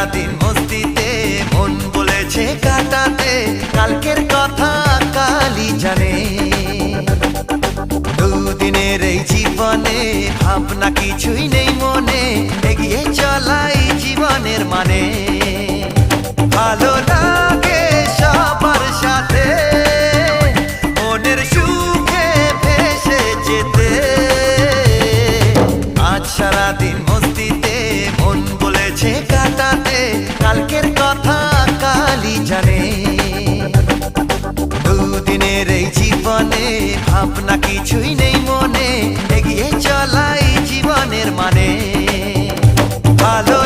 সারাদিন মস্তিতে মন বলেছে কাটাতে, কালকের কথা কালই জানে। দুদিনের এই জীবনে ভাবনা কিছুই নেই মনে, এগিয়ে চলাই জীবনের মানে। ভালো লাগে সবার সাথে মনের সুখে ভেসে যেতে। আজ সারাদিন মস্তিতে মন বলেছে কাটাতে, কালকের কথা কালই জানে। দুদিনের এই জীবনে ভাবনা কিছুই নেই মনে, এগিয়ে চলাই জীবনের মানে। ভালো